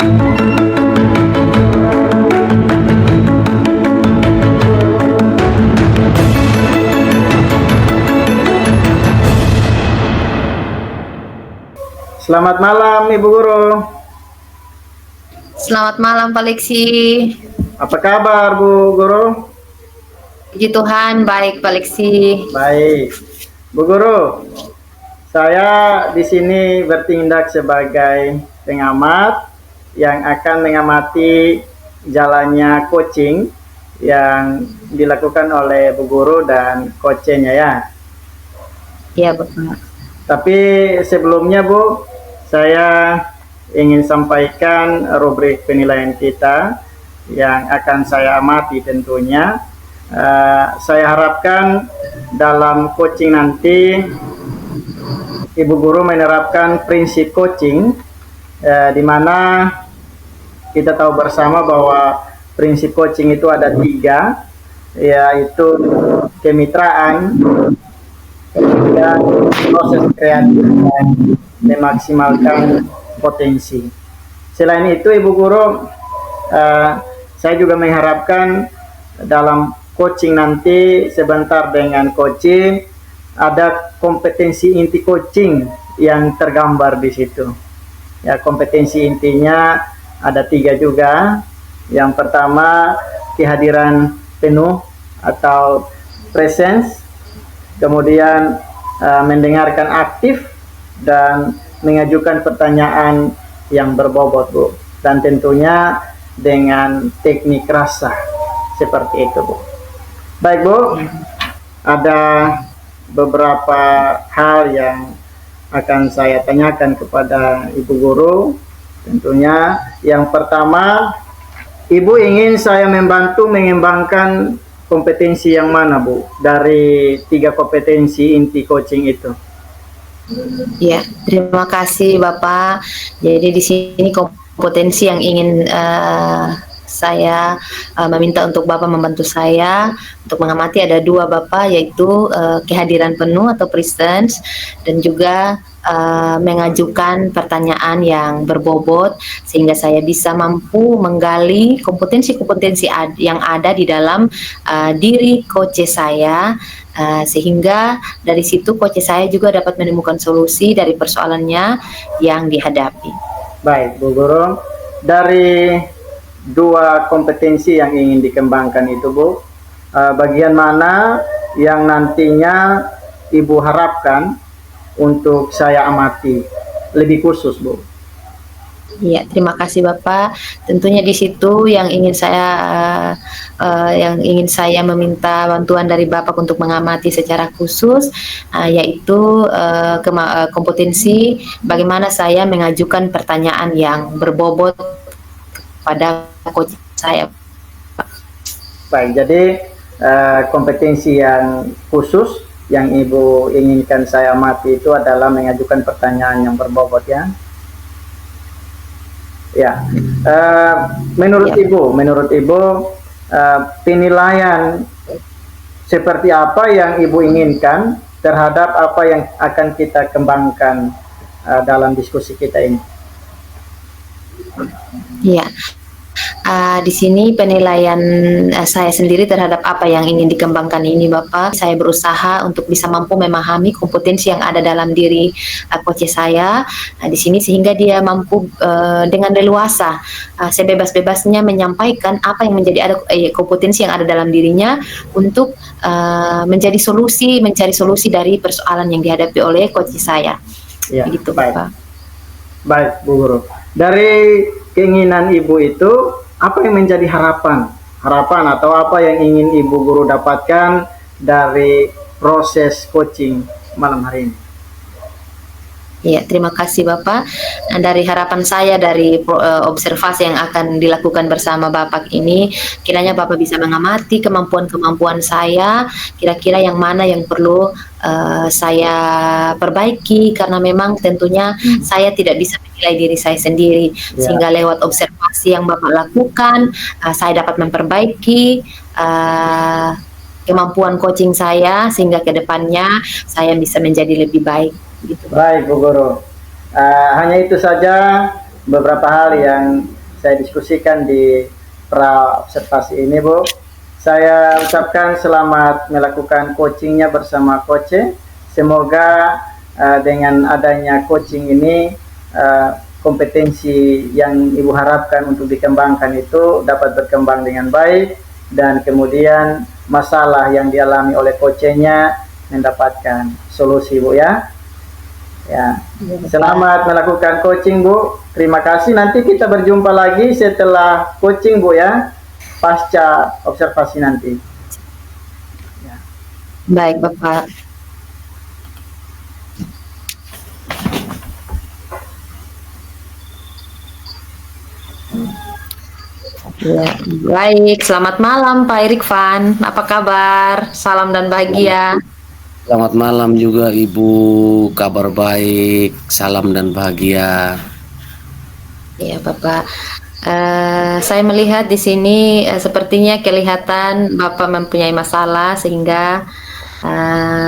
Selamat malam Ibu Guru. Selamat malam Pak Leksi. Apa kabar Bu Guru? Puji Tuhan, baik Pak Leksi. Baik. Bu Guru, saya di sini bertindak sebagai pengamat yang akan mengamati jalannya coaching yang dilakukan oleh Bu Guru dan coachnya ya. Iya Bapak. Tapi sebelumnya Bu, saya ingin sampaikan rubrik penilaian kita yang akan saya amati tentunya. Saya harapkan dalam coaching nanti Ibu Guru menerapkan prinsip coaching di mana kita tahu bersama bahwa prinsip coaching itu ada 3, yaitu kemitraan, kemudian proses kreatif dan memaksimalkan potensi. Selain itu Ibu Guru, saya juga mengharapkan dalam coaching nanti sebentar dengan coaching ada kompetensi inti coaching yang tergambar di situ. Ya, kompetensi intinya ada 3 juga. Yang pertama kehadiran penuh atau presence, kemudian mendengarkan aktif dan mengajukan pertanyaan yang berbobot Bu, dan tentunya dengan teknik rasa seperti itu Bu. Baik Bu, ada beberapa hal yang akan saya tanyakan kepada Ibu Guru. Tentunya yang pertama, Ibu ingin saya membantu mengembangkan kompetensi yang mana Bu dari 3 kompetensi inti coaching itu? Ya, terima kasih Bapak. Jadi di sini kompetensi yang ingin saya meminta untuk Bapak membantu saya untuk mengamati ada 2 Bapak, yaitu kehadiran penuh atau presence, dan juga mengajukan pertanyaan yang berbobot sehingga saya bisa mampu menggali kompetensi-kompetensi yang ada di dalam diri coach saya, sehingga dari situ coach saya juga dapat menemukan solusi dari persoalannya yang dihadapi. Baik Bu Guru, dari 2 kompetensi yang ingin dikembangkan itu Bu, bagian mana yang nantinya Ibu harapkan untuk saya amati lebih khusus Bu? Iya, terima kasih Bapak. Tentunya di situ yang ingin saya meminta bantuan dari Bapak untuk mengamati secara khusus, yaitu kompetensi bagaimana saya mengajukan pertanyaan yang berbobot pada coach saya. Baik, jadi kompetensi yang khusus yang Ibu inginkan saya amati itu adalah mengajukan pertanyaan yang berbobot ya. Ya, menurut Ibu, penilaian seperti apa yang Ibu inginkan terhadap apa yang akan kita kembangkan dalam diskusi kita ini? Iya. Di sini penilaian saya sendiri terhadap apa yang ingin dikembangkan ini Bapak, saya berusaha untuk bisa mampu memahami kompetensi yang ada dalam diri coach saya di sini, sehingga dia mampu dengan leluasa sebebas-bebasnya menyampaikan apa yang menjadi kompetensi yang ada dalam dirinya untuk mencari solusi dari persoalan yang dihadapi oleh coach saya. Ya, begitu baik. Bapak. Baik Bu Guru, dari keinginan Ibu itu apa yang menjadi harapan atau apa yang ingin Ibu Guru dapatkan dari proses coaching malam hari ini? Ya, terima kasih Bapak. Nah, dari harapan saya dari observasi yang akan dilakukan bersama Bapak ini, kiranya Bapak bisa mengamati kemampuan-kemampuan saya, kira-kira yang mana yang perlu saya perbaiki, karena memang tentunya saya tidak bisa menilai diri saya sendiri, sehingga lewat observasi yang Bapak lakukan, saya dapat memperbaiki kemampuan coaching saya, sehingga ke depannya saya bisa menjadi lebih baik. Gitu, baik Bu Guru, hanya itu saja beberapa hal yang saya diskusikan di pra observasi ini, Bu. Saya ucapkan selamat melakukan coachingnya bersama Coach. Semoga dengan adanya coaching ini kompetensi yang Ibu harapkan untuk dikembangkan itu dapat berkembang dengan baik, dan kemudian masalah yang dialami oleh coachnya mendapatkan solusi, Bu ya. Ya, selamat melakukan coaching, Bu. Terima kasih. Nanti kita berjumpa lagi setelah coaching, Bu ya, pasca observasi nanti. Ya. Baik, Bapak. Ya, baik. Selamat malam, Pak Irikvan. Apa kabar? Salam dan bahagia. Selamat malam juga Ibu, kabar baik, salam dan bahagia. Ya, Bapak. Saya melihat di sini sepertinya kelihatan Bapak mempunyai masalah sehingga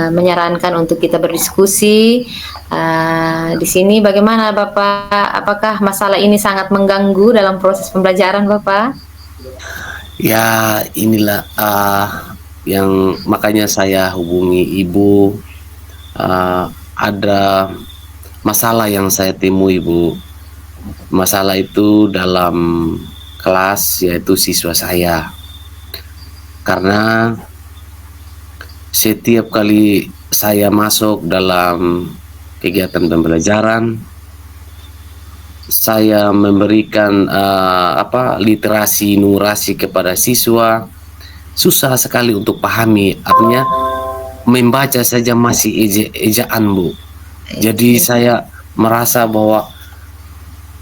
menyarankan untuk kita berdiskusi. Di sini bagaimana Bapak? Apakah masalah ini sangat mengganggu dalam proses pembelajaran Bapak? Ya, inilah yang makanya saya hubungi Ibu. Ada masalah yang saya temui, Bu. Masalah itu dalam kelas, yaitu siswa saya. Karena setiap kali saya masuk dalam kegiatan pembelajaran, saya memberikan literasi numerasi kepada siswa, susah sekali untuk pahami. Artinya membaca saja masih ejaan, Bu. Jadi saya merasa bahwa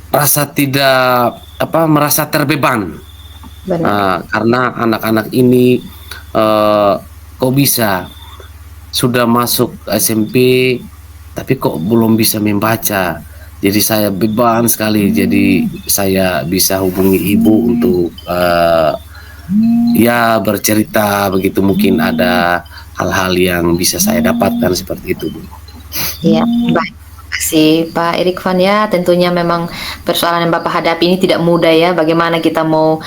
merasa terbeban. Karena anak-anak ini kok bisa sudah masuk SMP tapi kok belum bisa membaca. Jadi saya beban sekali. Jadi saya bisa hubungi Ibu untuk ya bercerita begitu, mungkin ada hal-hal yang bisa saya dapatkan seperti itu, Bu. Ya, baik. Terima kasih Pak Irikvan ya. Tentunya memang persoalan yang Bapak hadapi ini tidak mudah ya. Bagaimana kita mau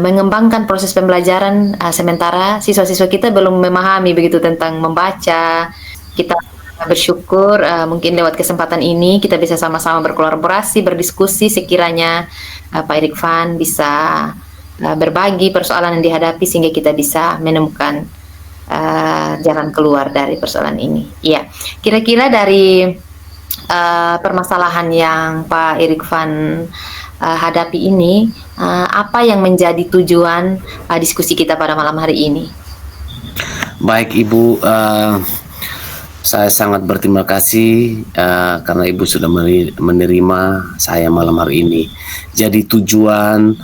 mengembangkan proses pembelajaran sementara siswa-siswa kita belum memahami begitu tentang membaca. Kita bersyukur mungkin lewat kesempatan ini kita bisa sama-sama berkolaborasi, berdiskusi sekiranya Pak Irikvan bisa berbagi persoalan yang dihadapi sehingga kita bisa menemukan jalan keluar dari persoalan ini. Ya, kira-kira dari permasalahan yang Pak Irikvan hadapi ini, apa yang menjadi tujuan diskusi kita pada malam hari ini? Baik Ibu, saya sangat berterima kasih karena Ibu sudah menerima saya malam hari ini. Jadi tujuan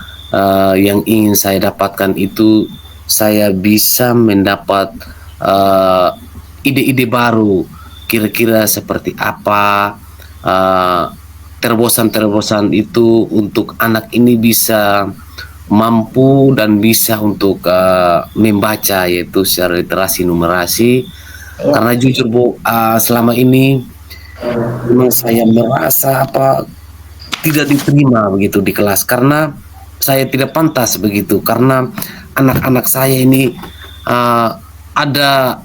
yang ingin saya dapatkan itu, saya bisa mendapat ide-ide baru, kira-kira seperti apa terobosan-terobosan itu untuk anak ini bisa mampu dan bisa untuk membaca, yaitu secara literasi numerasi. Karena jujur Bu, selama ini memang saya merasa tidak diterima begitu di kelas, karena saya tidak pantas begitu, karena anak-anak saya ini ada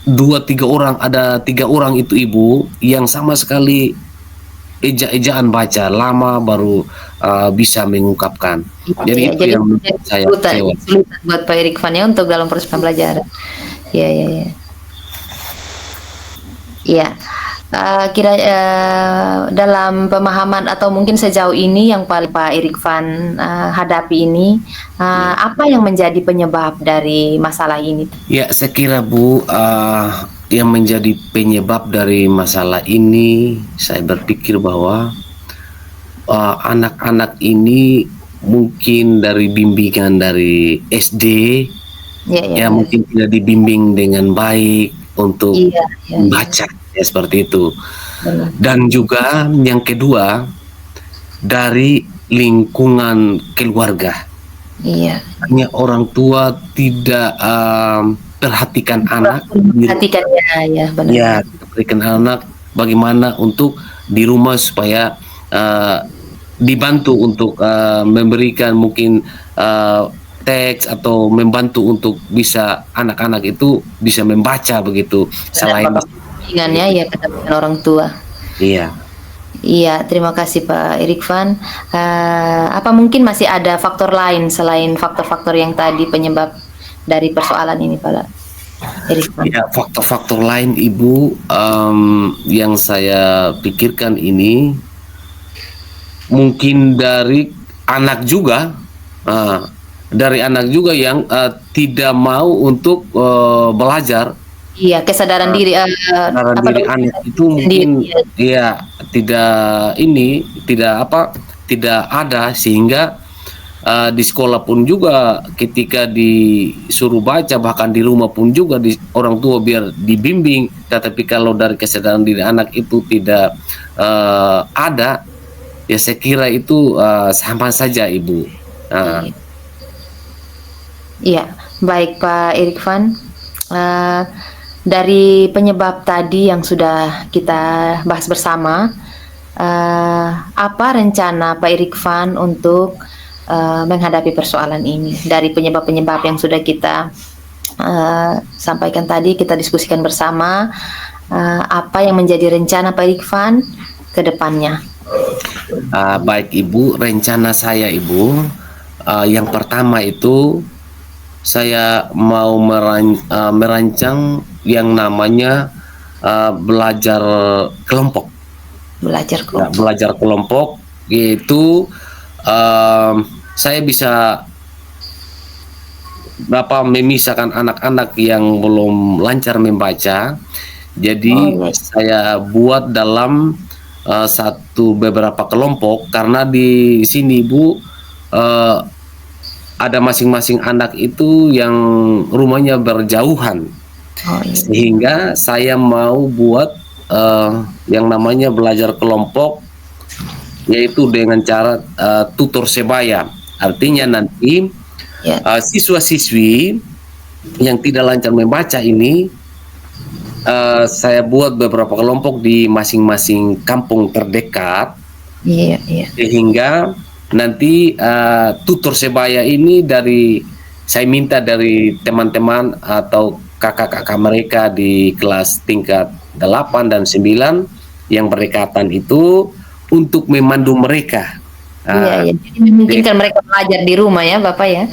2-3 orang, ada 3 orang itu Ibu yang sama sekali ejaan baca lama baru bisa mengungkapkan. Jadi Ya, itu jadi yang saya kecewa. kesulitan buat Pak Irikvan ya untuk dalam proses pembelajaran. Ya. Ya, dalam pemahaman atau mungkin sejauh ini yang paling Pak Irikvan hadapi ini, apa yang menjadi penyebab dari masalah ini? Ya, saya kira Bu, yang menjadi penyebab dari masalah ini, saya berpikir bahwa anak-anak ini mungkin dari bimbingan dari SD, ya mungkin tidak dibimbing dengan baik untuk membaca, ya seperti itu. Benar. Dan juga yang kedua, dari lingkungan keluarga. Iya. Hanya orang tua tidak perhatikan anak, Perhatikannya ya, benar. ya perhatikan anak bagaimana untuk di rumah supaya dibantu untuk memberikan mungkin teks atau membantu untuk bisa anak-anak itu bisa membaca begitu selain Ingatnya ya kedatangan orang tua. iya. Iya, terima kasih Pak Irfan. Apa mungkin masih ada faktor lain selain faktor-faktor yang tadi penyebab dari persoalan ini, Pak Irfan? Ya, faktor-faktor lain Ibu yang saya pikirkan ini mungkin dari anak juga, dari anak juga yang tidak mau untuk belajar. Iya, kesadaran diri. Kesadaran Apa diri anak itu mungkin ya tidak ada sehingga di sekolah pun juga ketika disuruh baca bahkan di rumah pun juga orang tua biar dibimbing, tetapi kalau dari kesadaran diri anak itu tidak ada, ya saya kira itu sama saja Ibu. Iya, baik Pak Irfan. Dari penyebab tadi yang sudah kita bahas bersama, apa rencana Pak Irfan untuk menghadapi persoalan ini? Dari penyebab-penyebab yang sudah kita sampaikan tadi, kita diskusikan bersama, apa yang menjadi rencana Pak Irfan ke depannya? Baik Ibu, rencana saya Ibu, yang pertama itu saya mau merancang yang namanya belajar kelompok. Belajar kelompok yaitu saya bisa memisahkan anak-anak yang belum lancar membaca. Jadi saya buat dalam beberapa kelompok karena di sini Ibu ada masing-masing anak itu yang rumahnya berjauhan, sehingga saya mau buat yang namanya belajar kelompok, yaitu dengan cara tutor sebaya. Artinya nanti siswa-siswi yang tidak lancar membaca ini saya buat beberapa kelompok di masing-masing kampung terdekat, sehingga nanti tutor sebaya ini saya minta dari teman-teman atau kakak-kakak mereka di kelas tingkat 8 dan 9 yang berdekatan itu untuk memandu mereka. Jadi memungkinkan mereka belajar di rumah ya Bapak ya?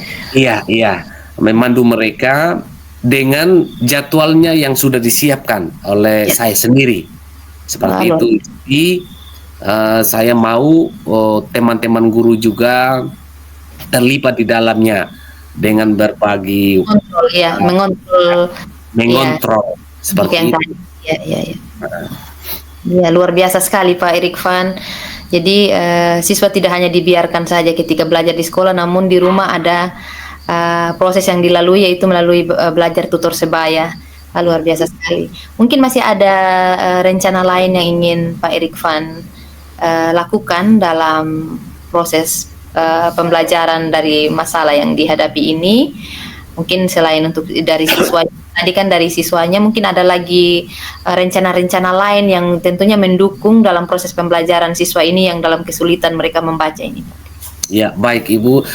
Iya, memandu mereka dengan jadwalnya yang sudah disiapkan oleh saya sendiri. Seperti itu. Jadi saya mau teman-teman guru juga terlibat di dalamnya dengan berbagi mengontrol seperti itu. Ya, luar biasa sekali Pak Irfan. Jadi siswa tidak hanya dibiarkan saja ketika belajar di sekolah, namun di rumah ada proses yang dilalui, yaitu melalui belajar tutor sebaya. Luar biasa sekali. Mungkin masih ada rencana lain yang ingin Pak Irfan lakukan dalam proses pembelajaran dari masalah yang dihadapi ini. Mungkin selain untuk dari siswa tadi kan, dari siswanya mungkin ada lagi rencana-rencana lain yang tentunya mendukung dalam proses pembelajaran siswa ini yang dalam kesulitan mereka membaca ini. Ya, baik Ibu,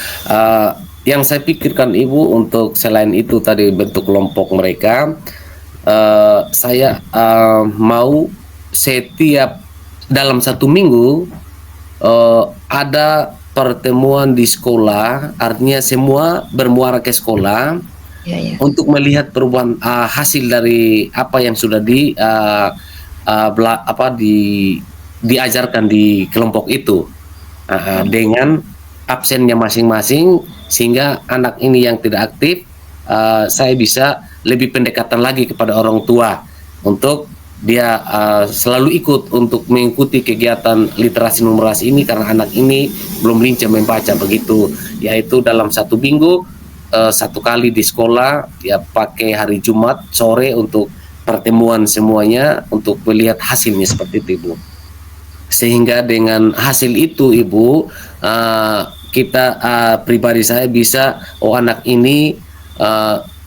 yang saya pikirkan Ibu untuk selain itu tadi bentuk kelompok mereka, saya mau setiap dalam 1 minggu ada pertemuan di sekolah, artinya semua bermuara ke sekolah untuk melihat perubahan hasil dari apa yang sudah diajarkan di kelompok itu dengan absennya masing-masing, sehingga anak ini yang tidak aktif saya bisa lebih pendekatan lagi kepada orang tua untuk dia selalu ikut untuk mengikuti kegiatan literasi numerasi ini, karena anak ini belum lincah membaca begitu, yaitu dalam 1 minggu 1 kali di sekolah, ya pakai hari Jumat sore untuk pertemuan semuanya untuk melihat hasilnya seperti itu Ibu. Sehingga dengan hasil itu Ibu, kita pribadi saya bisa anak ini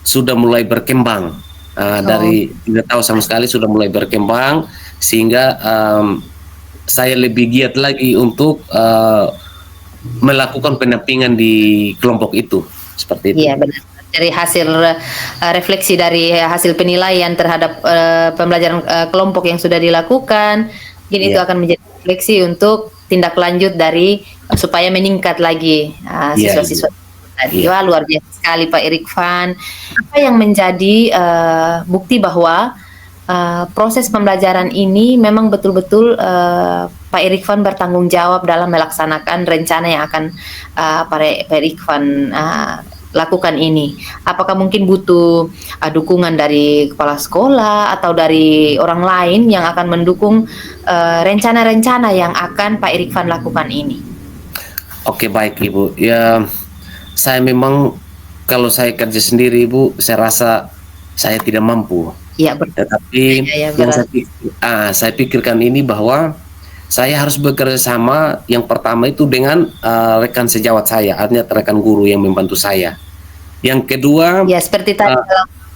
sudah mulai berkembang. Dari tidak tahu sama sekali sudah mulai berkembang, sehingga saya lebih giat lagi untuk melakukan pendampingan di kelompok itu, seperti itu. Iya benar. Dari hasil refleksi dari hasil penilaian terhadap pembelajaran kelompok yang sudah dilakukan, mungkin itu Iya. akan menjadi refleksi untuk tindak lanjut dari supaya meningkat lagi Iya, siswa-siswa tadi. iya. Wah, luar biasa sekali Pak Irfan. Apa yang menjadi bukti bahwa proses pembelajaran ini memang betul-betul Pak Irfan bertanggung jawab dalam melaksanakan rencana yang akan Pak Irfan lakukan ini. Apakah mungkin butuh dukungan dari kepala sekolah atau dari orang lain yang akan mendukung rencana-rencana yang akan Pak Irfan lakukan ini? Oke, baik Ibu. Ya, saya memang kalau saya kerja sendiri Ibu, saya rasa saya tidak mampu. Iya betul. Tetapi Ya, yang saya pikirkan ini bahwa saya harus bekerja sama yang pertama itu dengan rekan sejawat saya, artinya rekan guru yang membantu saya. Yang kedua, ya seperti tadi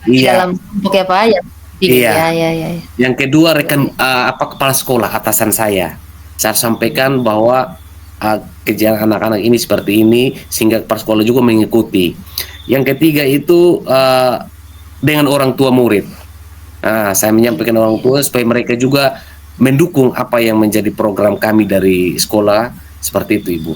di iya, dalam kelompok ya Pak ya. iya. Ya. Yang kedua rekan kepala sekolah atasan saya. Saya sampaikan bahwa kejadian anak-anak ini seperti ini sehingga kepala sekolah juga mengikuti. Yang ketiga itu dengan orang tua murid. Saya menyampaikan orang tua supaya mereka juga mendukung apa yang menjadi program kami dari sekolah, seperti itu Ibu.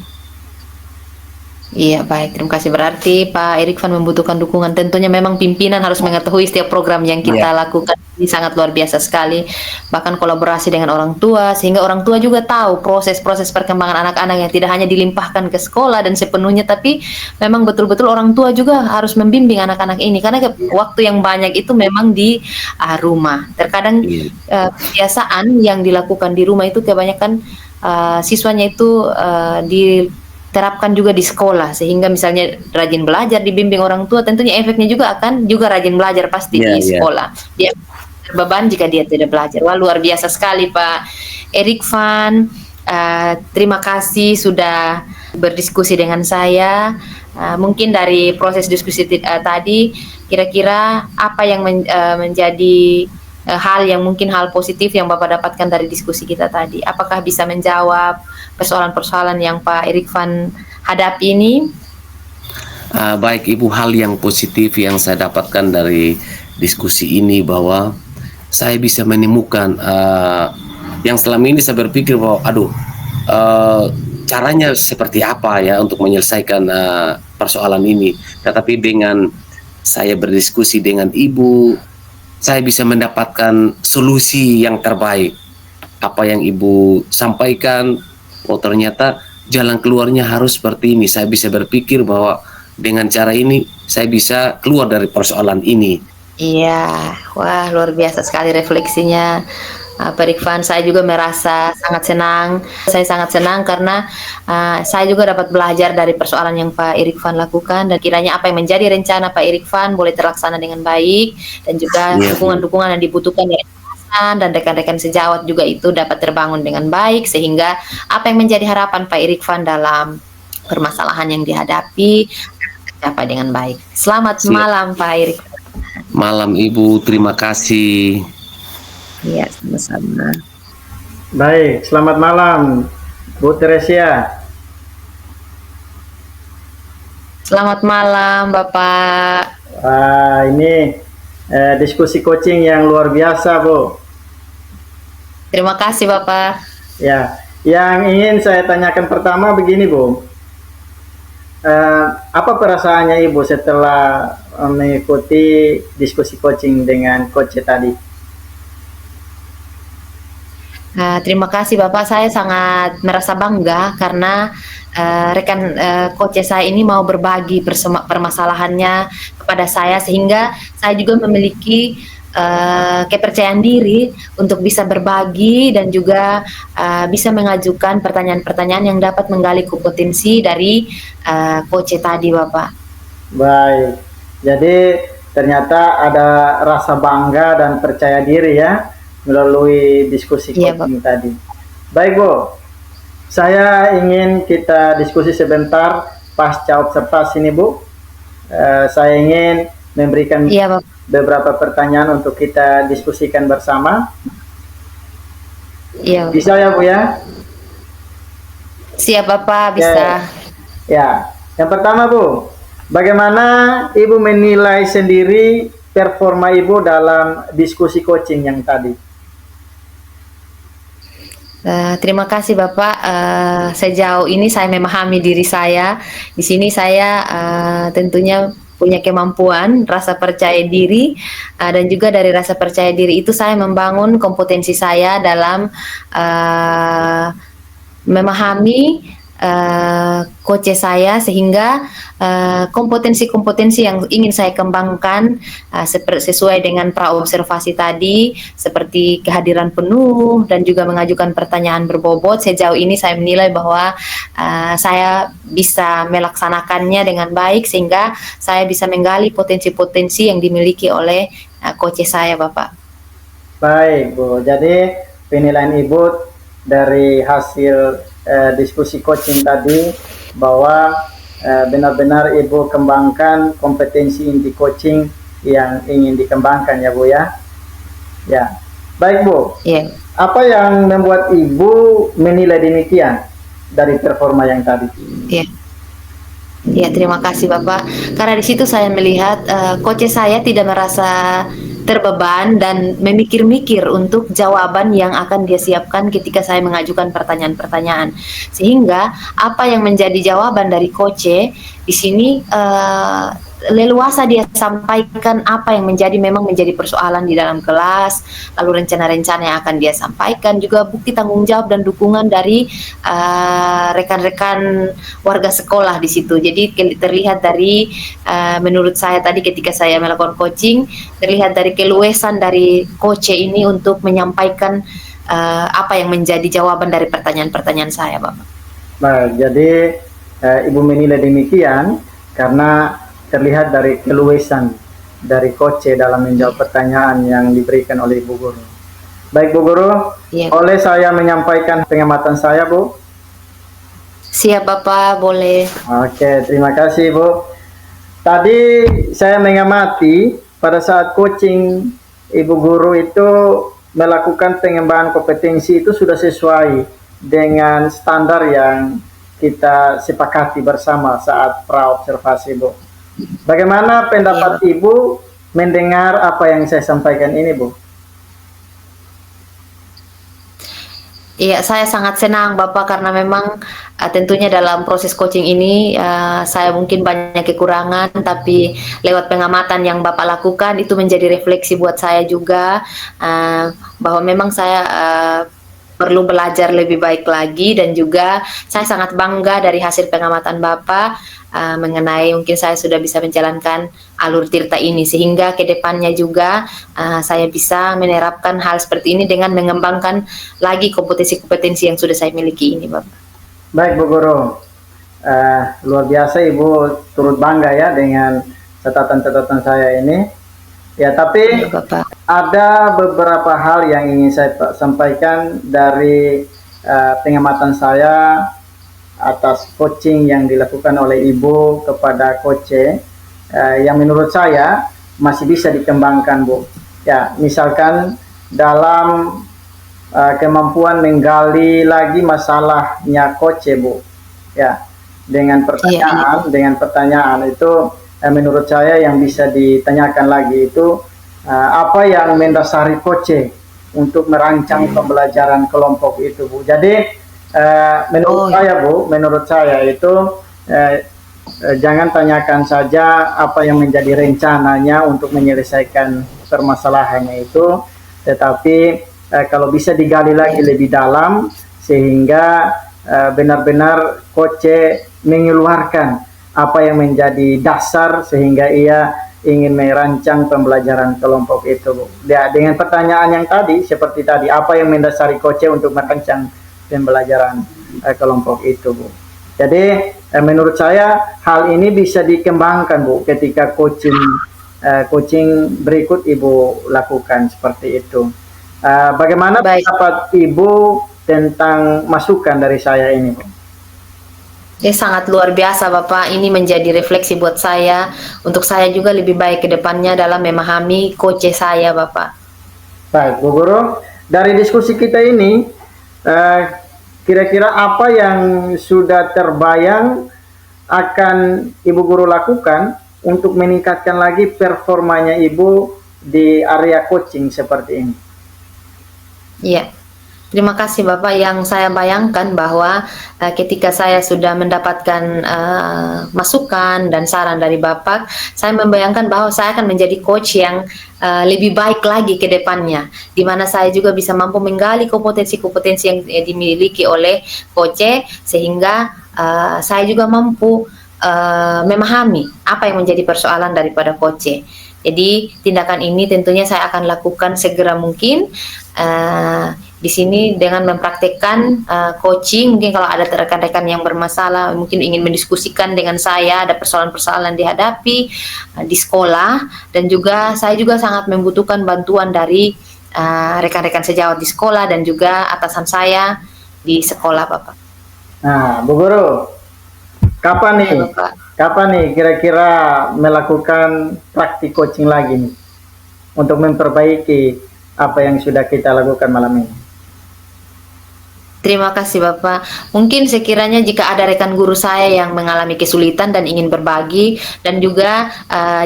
Iya baik, terima kasih. Berarti Pak Irfan membutuhkan dukungan. Tentunya memang pimpinan harus mengetahui setiap program yang kita lakukan ini sangat luar biasa sekali. Bahkan kolaborasi dengan orang tua sehingga orang tua juga tahu proses-proses perkembangan anak-anak yang tidak hanya dilimpahkan ke sekolah dan sepenuhnya, tapi memang betul-betul orang tua juga harus membimbing anak-anak ini karena waktu yang banyak itu memang di rumah. Terkadang kebiasaan yang dilakukan di rumah itu kebanyakan siswanya itu diterapkan juga di sekolah sehingga misalnya rajin belajar dibimbing orang tua, tentunya efeknya juga akan juga rajin belajar pasti di sekolah. Dia terbeban jika dia tidak belajar. Wah, luar biasa sekali Pak Irfan. Terima kasih sudah berdiskusi dengan saya. Mungkin dari proses diskusi tadi kira-kira apa yang menjadi hal yang mungkin hal positif yang Bapak dapatkan dari diskusi kita tadi? Apakah bisa menjawab persoalan-persoalan yang Pak Irfan hadapi ini? Baik Ibu, hal yang positif yang saya dapatkan dari diskusi ini bahwa saya bisa menemukan yang selama ini saya berpikir bahwa caranya seperti apa ya untuk menyelesaikan persoalan ini. Tetapi dengan saya berdiskusi dengan Ibu, saya bisa mendapatkan solusi yang terbaik. Apa yang Ibu sampaikan, ternyata jalan keluarnya harus seperti ini. Saya bisa berpikir bahwa dengan cara ini saya bisa keluar dari persoalan ini. Iya, wah luar biasa sekali refleksinya Pak Irfan. Saya juga merasa sangat senang. Saya sangat senang karena saya juga dapat belajar dari persoalan yang Pak Irfan lakukan dan kiranya apa yang menjadi rencana Pak Irfan boleh terlaksana dengan baik dan juga dukungan-dukungan yang dibutuhkan dari atasan dan rekan-rekan sejawat juga itu dapat terbangun dengan baik sehingga apa yang menjadi harapan Pak Irfan dalam permasalahan yang dihadapi tercapai dengan baik. Selamat malam Pak Irfan. Malam Ibu, terima kasih. Iya, sama-sama. Baik, selamat malam Bu Teresia. Selamat malam Bapak. Ini diskusi coaching yang luar biasa Bu. Terima kasih Bapak. Ya, yang ingin saya tanyakan pertama begini Bu. Apa perasaannya Ibu setelah mengikuti diskusi coaching dengan coach tadi? Terima kasih Bapak, saya sangat merasa bangga karena rekan coach saya ini mau berbagi permasalahannya kepada saya sehingga saya juga memiliki kepercayaan diri untuk bisa berbagi dan juga bisa mengajukan pertanyaan-pertanyaan yang dapat menggali kompetensi dari coach tadi Bapak. Baik, jadi ternyata ada rasa bangga dan percaya diri ya melalui diskusi coaching tadi. Baik Bu, saya ingin kita diskusi sebentar pasca observasi ini Bu. Saya ingin memberikan beberapa pertanyaan untuk kita diskusikan bersama. Iya, Bisa ya Bu ya? siap Bapak, Ya, bisa. ya. Yang pertama Bu, bagaimana Ibu menilai sendiri performa Ibu dalam diskusi coaching yang tadi? Terima kasih Bapak. Sejauh ini saya memahami diri saya. Di sini saya tentunya punya kemampuan, rasa percaya diri, dan juga dari rasa percaya diri itu saya membangun kompetensi saya dalam uh, memahami coach saya, sehingga kompetensi-kompetensi yang ingin saya kembangkan sesuai dengan praobservasi tadi, seperti kehadiran penuh dan juga mengajukan pertanyaan berbobot. Sejauh ini saya menilai bahwa saya bisa melaksanakannya dengan baik, sehingga saya bisa menggali potensi-potensi yang dimiliki oleh coach saya, Bapak. Baik Bu, jadi penilaian Ibu dari hasil diskusi coaching tadi bahwa benar-benar Ibu kembangkan kompetensi inti coaching yang ingin dikembangkan ya Bu ya. Ya, baik Bu. Iya. Apa yang membuat Ibu menilai demikian dari performa yang tadi? Iya. Ya, terima kasih Bapak. Karena di situ saya melihat coach saya tidak merasa terbeban dan memikir-mikir untuk jawaban yang akan dia siapkan ketika saya mengajukan pertanyaan-pertanyaan. Sehingga apa yang menjadi jawaban dari coach di sini leluasa dia sampaikan apa yang memang menjadi persoalan di dalam kelas, lalu rencana-rencana yang akan dia sampaikan, juga bukti tanggung jawab dan dukungan dari rekan-rekan warga sekolah di situ. Jadi terlihat dari menurut saya tadi ketika saya melakukan coaching, terlihat dari keluasan dari coach ini untuk menyampaikan apa yang menjadi jawaban dari pertanyaan-pertanyaan saya, Bapak. Baik, jadi Ibu menilai demikian karena terlihat dari keluasan dari coach dalam menjawab pertanyaan yang diberikan oleh Ibu Guru. Baik Bu Guru, Iya. boleh saya menyampaikan pengamatan saya Bu? Siap Bapak, boleh. Oke, terima kasih Bu. Tadi saya mengamati pada saat coaching Ibu Guru itu melakukan pengembangan kompetensi itu sudah sesuai dengan standar yang kita sepakati bersama saat praobservasi Bu. Bagaimana pendapat Ibu mendengar apa yang saya sampaikan ini Bu? Iya, saya sangat senang Bapak, karena memang tentunya dalam proses coaching ini saya mungkin banyak kekurangan, tapi lewat pengamatan yang Bapak lakukan itu menjadi refleksi buat saya juga, bahwa memang saya perlu belajar lebih baik lagi, dan juga saya sangat bangga dari hasil pengamatan Bapak mengenai mungkin saya sudah bisa menjalankan alur tirta ini, sehingga kedepannya juga saya bisa menerapkan hal seperti ini dengan mengembangkan lagi kompetensi-kompetensi yang sudah saya miliki ini, Bapak. Baik Bu Guru, luar biasa Ibu turut bangga ya dengan catatan-catatan saya ini. Ya, tapi Ya, Bapak. ada beberapa hal yang ingin saya sampaikan dari pengamatan saya atas coaching yang dilakukan oleh Ibu kepada coach yang menurut saya masih bisa dikembangkan Bu. Ya, misalkan dalam kemampuan menggali lagi masalahnya coach Bu. Ya, dengan pertanyaan itu menurut saya yang bisa ditanyakan lagi itu apa yang mendasari coach untuk merancang pembelajaran kelompok itu Bu. Jadi menurut saya itu jangan tanyakan saja apa yang menjadi rencananya untuk menyelesaikan permasalahannya itu, tetapi kalau bisa digali lagi lebih dalam sehingga benar-benar coach mengeluarkan apa yang menjadi dasar sehingga ia ingin merancang pembelajaran kelompok itu Bu. Ya, dengan pertanyaan yang tadi seperti tadi, apa yang mendasari coach untuk merancang pembelajaran kelompok itu Bu. Jadi menurut saya hal ini bisa dikembangkan Bu ketika coaching berikut Ibu lakukan seperti itu. Bagaimana pendapat Ibu tentang masukan dari saya ini Bu? Sangat luar biasa Bapak, ini menjadi refleksi buat saya, untuk saya juga lebih baik ke depannya dalam memahami coach saya Bapak. Baik Bu Guru, dari diskusi kita ini Eh, kira-kira apa yang sudah terbayang akan Ibu Guru lakukan untuk meningkatkan lagi performanya Ibu di area coaching seperti ini? Iya. Terima kasih Bapak. Yang saya bayangkan bahwa ketika saya sudah mendapatkan masukan dan saran dari Bapak, saya membayangkan bahwa saya akan menjadi coach yang lebih baik lagi ke depannya, di mana saya juga bisa mampu menggali kompetensi-kompetensi yang dimiliki oleh coach, sehingga saya juga mampu memahami apa yang menjadi persoalan daripada coach. Jadi tindakan ini tentunya saya akan lakukan segera mungkin. Di sini dengan mempraktekkan coaching, mungkin kalau ada rekan-rekan yang bermasalah, mungkin ingin mendiskusikan dengan saya, ada persoalan-persoalan dihadapi di sekolah, dan juga saya juga sangat membutuhkan bantuan dari rekan-rekan sejawat di sekolah dan juga atasan saya di sekolah, Bapak. Nah, Bu Guru, kapan nih? Ya, Bapak. Kapan nih kira-kira melakukan praktik coaching lagi nih untuk memperbaiki apa yang sudah kita lakukan malam ini? Terima kasih Bapak. Mungkin sekiranya jika ada rekan guru saya yang mengalami kesulitan dan ingin berbagi, dan juga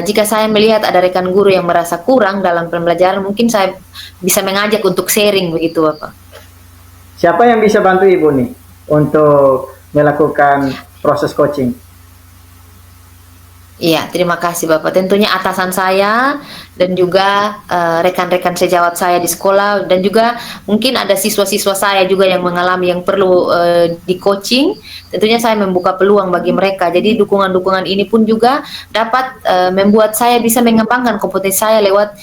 jika saya melihat ada rekan guru yang merasa kurang dalam pembelajaran, mungkin saya bisa mengajak untuk sharing begitu Bapak. Siapa yang bisa bantu Ibu nih untuk melakukan proses coaching? Iya, terima kasih Bapak. Tentunya atasan saya dan juga rekan-rekan sejawat saya di sekolah, dan juga mungkin ada siswa-siswa saya juga yang mengalami yang perlu di coaching. Tentunya saya membuka peluang bagi mereka. Jadi dukungan-dukungan ini pun juga dapat membuat saya bisa mengembangkan kompetensi saya lewat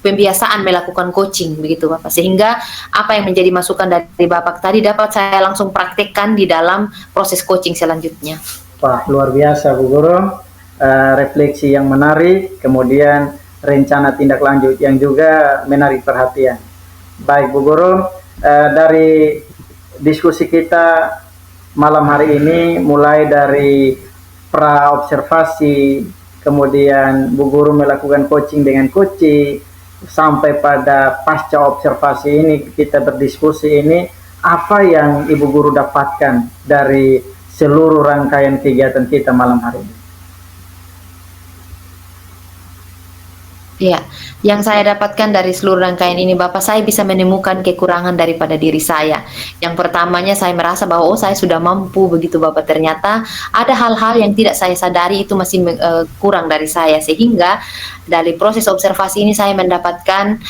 pembiasaan melakukan coaching begitu Bapak. Sehingga apa yang menjadi masukan dari Bapak tadi dapat saya langsung praktekkan di dalam proses coaching selanjutnya. Wah, luar biasa Bu Guru. Refleksi yang menarik, kemudian rencana tindak lanjut yang juga menarik perhatian. Baik Bu Guru, dari diskusi kita malam hari ini, mulai dari pra observasi, kemudian Bu Guru melakukan coaching dengan coaching, sampai pada pasca observasi ini kita berdiskusi ini, apa yang Ibu Guru dapatkan dari seluruh rangkaian kegiatan kita malam hari ini? Ya, yang saya dapatkan dari seluruh rangkaian ini Bapak, saya bisa menemukan kekurangan daripada diri saya. Yang pertamanya saya merasa bahwa saya sudah mampu begitu Bapak, ternyata ada hal-hal yang tidak saya sadari itu masih kurang dari saya, sehingga dari proses observasi ini saya mendapatkan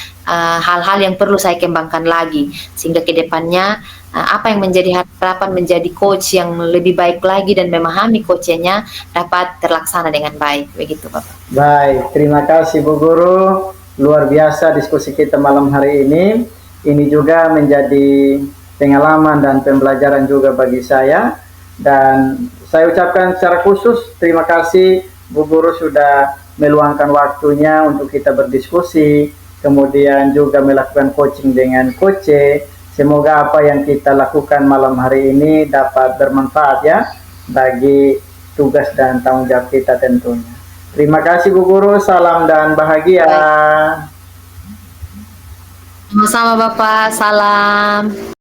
hal-hal yang perlu saya kembangkan lagi, sehingga kedepannya apa yang menjadi harapan menjadi coach yang lebih baik lagi dan memahami coachnya dapat terlaksana dengan baik begitu Bapak. Baik, terima kasih Bu Guru. Luar biasa diskusi kita malam hari ini. Ini juga menjadi pengalaman dan pembelajaran juga bagi saya. Dan saya ucapkan secara khusus terima kasih Bu Guru sudah meluangkan waktunya untuk kita berdiskusi, kemudian juga melakukan coaching dengan Coach. Semoga apa yang kita lakukan malam hari ini dapat bermanfaat ya bagi tugas dan tanggung jawab kita tentunya. Terima kasih Bu Guru, salam dan bahagia. Sama-sama Bapak, salam.